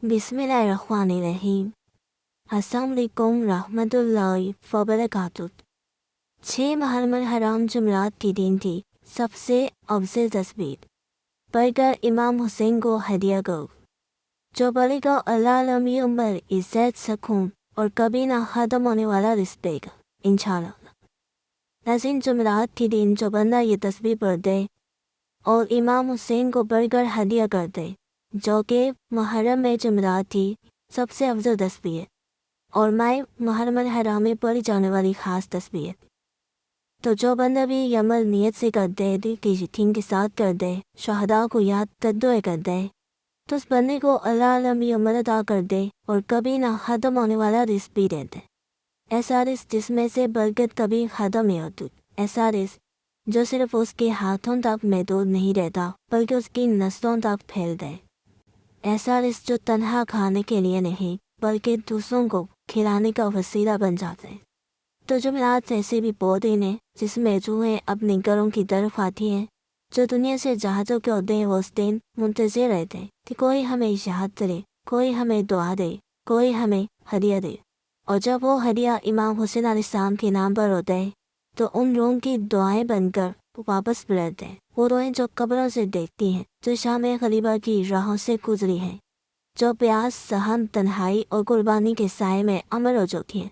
बिस्मिल्लाहिर्रहमानिर्रहीम। अस्सलाम वालेकुम रहमतुल्लाहि व बरकातुहू। 6 मुहर्रम हराम जुमरात की दिन थी। सबसे अफजल तस्वीर पढ़कर इमाम हुसैन को हदिया करो, जो पढ़ेगा अल्लाह लंबी उम्र, इज्जत, सुकून और कभी ना खत्म होने वाला रिज़्क़ देगा इंशाअल्लाह। नाज़रीन, जुमरात के दिन जो बंदा ये तस्वीर पढ़ दे और इमाम हुसैन को पढ़कर हदिया कर दे, जो कि मुहर्रम में जुमरात थी, सबसे अफजल तस्वीर और माह मुहर्रम हराम में पढ़ी जाने वाली ख़ास तस्वीर। तो जो बंदा भी ये अमल नियत से कर दे, दिल की यकीन के साथ कर दे, शहदा को याद कर दुआ कर दे, तो उस बंदे को अल्लाह लंबी उम्र अता कर दे और कभी ना ख़त्म होने वाला रिज़्क़ भी दे दे। ऐसा रिज़्क़ जिसमें से बरकत कभी ख़त्म नहीं होती। ऐसा रिज़्क़ जो सिर्फ उसके हाथों तक महदूद नहीं रहता, बल्कि उसकी नस्लों तक फैल दे। ऐसा रिज़्क़ जो तन्हा खाने के लिए नहीं, बल्कि दूसरों को खिलाने का वसीला बन जाते हैं। तो जुमरात ऐसे भी पौधे हैं जिसमें रूहें अपने घरों की तरफ आती हैं। जो दुनिया से जहाज़ों के होते हैं, वो उस दिन मुंतज़िर रहते हैं कि कोई हमें याद करे, कोई हमें दुआ दे, कोई हमें हदिया दे। और जब वो हदिया इमाम हुसैन अलैहिस्सलाम के नाम पर होता है, तो उन रूहों की दुआएं बनकर वापस लौटते हैं। वो रूहें जो कब्रों से देखती हैं, जो शाम ग़रीबा की राहों से गुजरी हैं, जो प्यास, सहम, तन्हाई और कुर्बानी के साए में अमर हो चुकी हैं,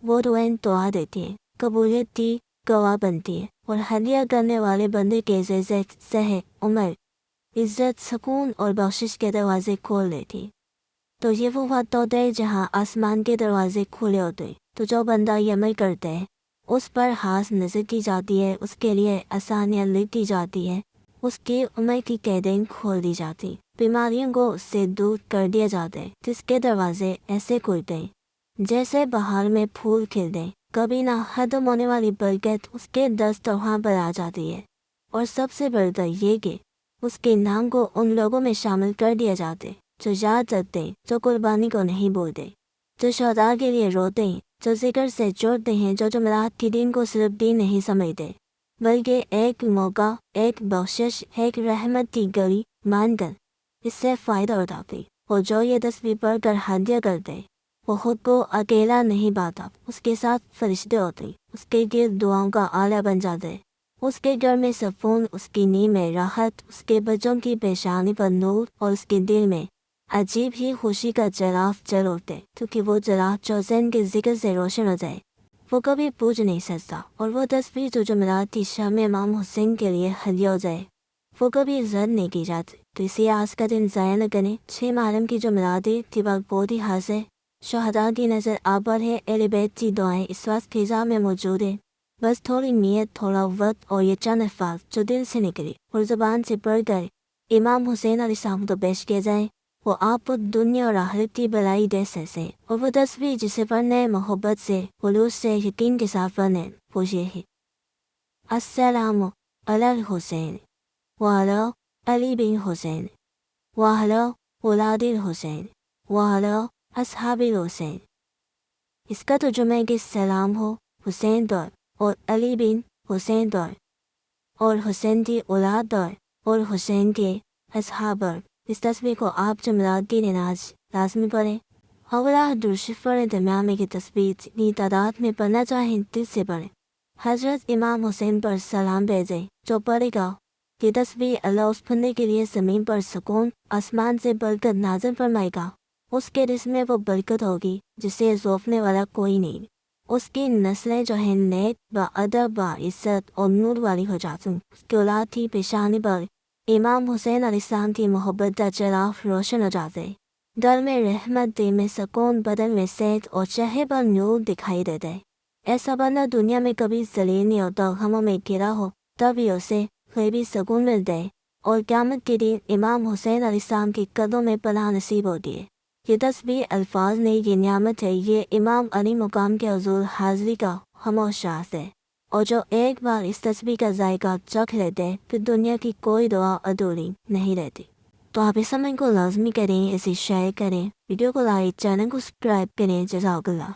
वो रूहें दुआ देती हैं, कबूलियत की गवाह बनती हैं और हदिया करने वाले बंदे के ज़िंदगी सेहत, उम्र, इज़्ज़त, सुकून और बख्शिश के दरवाजे खोल देती हैं। तो ये वो वक्त होता है जहाँ आसमान के दरवाजे खुले होते हैं। तो जो बंदा ये अमल करता है, उस पर हाथ नज़र की जाती है, उसके लिए आसानियाँ लिख दी जाती है, उसकी उम्र की कैदें खोल दी जाती, बीमारियों को उससे दूर कर दिया जाता है, जिसके दरवाजे ऐसे खुलते हैं जैसे बहार में फूल खिलते हैं। कभी ना खत्म होने वाली बरकत उसके दस्तरखान पर आ जाती है। और सबसे बढ़कर ये कि उसके नाम को उन लोगों में शामिल कर दिया जाता है जो याद रखते हैं, जो कुर्बानी को नहीं भूलते, जो शहदा के लिए रोते हैं, जो जिक्र से जोड़ते हैं, जो जुमरात के दिन को सिर्फ दिन नहीं समझते, बल्कि एक मौका, एक बख्शिश, एक रहमत की गली मानकर इससे फ़ायदा उठाते। और जो ये तस्वीर पढ़कर हदिया करते, वो खुद को अकेला नहीं पाता, उसके साथ फरिश्ते होते, उसके गिर्द दुआओं का आला बन जाते। उसके घर में सुकून, उसकी नींद में राहत, उसके बच्चों की पेशानी पर नूर और उसके दिल में अजीब ही खुशी का चिराग जल उठते, क्योंकि वो चिराग जो ज़हन के जिक्र से रोशन हो जाए, वो कभी पूछ नहीं सकता। और वो तस्वीर जो जुमरात की शाम में इमाम हुसैन के लिए हदिया हो जाए, वो कभी रद्द नहीं की जाती। तो इसी आस का दिन ज़ाया न करें। 6 मुहर्रम की जुमरात तिबाक बहुत ही खास है। शहदा की नज़र आप पर है, अहले बैत की दुआएं इस वक्त फिज़ा में मौजूद है। बस थोड़ी नीयत, थोड़ा वक्त और ये चंद अल्फाज जो दिल से निकले और ज़ुबान से पढ़ कर इमाम हुसैन अलैहिस्सलाम को पेश किया जाए, वो आपको दुनिया और आखिरत की भलाई दे सके। और वो तस्वीर जिसे पढ़ने मोहब्बत से, खुलूस से, यकीन के साथ पढ़ने, वो ये है: अस्सलामु अलल हुसैन व अला अली बिन हुसैन व अला औलादिल हुसैन व अला अस्हाबिल हुसैन। इसका तर्जुमा है कि सलाम हो हुसैन पर और अली बिन हुसैन पर और हुसैन की औलाद पर और हुसैन के अस्हाब पर। इस तस्वीर को आप जुमरात की नमाज लाजमी पढ़ें। अगला दुरूद पढ़ें। दरमियान में की तस्वीर इतनी तादाद में पढ़ना चाहें दिल से पढ़ें। हज़रत इमाम हुसैन पर सलाम भेजें। जो पढ़ेगा ये तस्वीर अल्लाह उस बंदे के लिए ज़मीन पर सुकून, आसमान से बरकत नाज़िल फरमाएगा। उसके रिज़्क़ में वो बरकत होगी जिसे रोकने वाला कोई नहीं। उसकी नस्लें जो हैं नेक, बाअदब, बाइज़्ज़त और नूर वाली हो जाती। उसकी औलाद की पेशानी पर इमाम हुसैन अलैहिस्सलाम की मोहब्बत का चिराग रोशन हो जाते। दिल में रहमत, दिल में सुकून, बदन में सेहत और चेहरे पर नूर दिखाई देते। ऐसा बंदा दुनिया में कभी ज़लील नहीं होता। गमों में घिरा हो तभी उसे गैबी सुकून मिलता है और क़यामत के दिन इमाम हुसैन अलैहिस्सलाम के कदमों में पनाह नसीब होती है। ये तस्वीर अल्फाज नहीं, ये नियामत है। ये इमाम अली मुकाम के हुज़ूर हाज़िरी का खामोश राज है। और जो एक बार इस तस्वीर का जायका चख लेते हैं, फिर दुनिया की कोई दुआ अधूरी नहीं रहती। तो आप इस समय को लाजमी करें, इसे शेयर करें, वीडियो को लाइक, चैनल को सब्सक्राइब करें। जज़ाकल्लाह।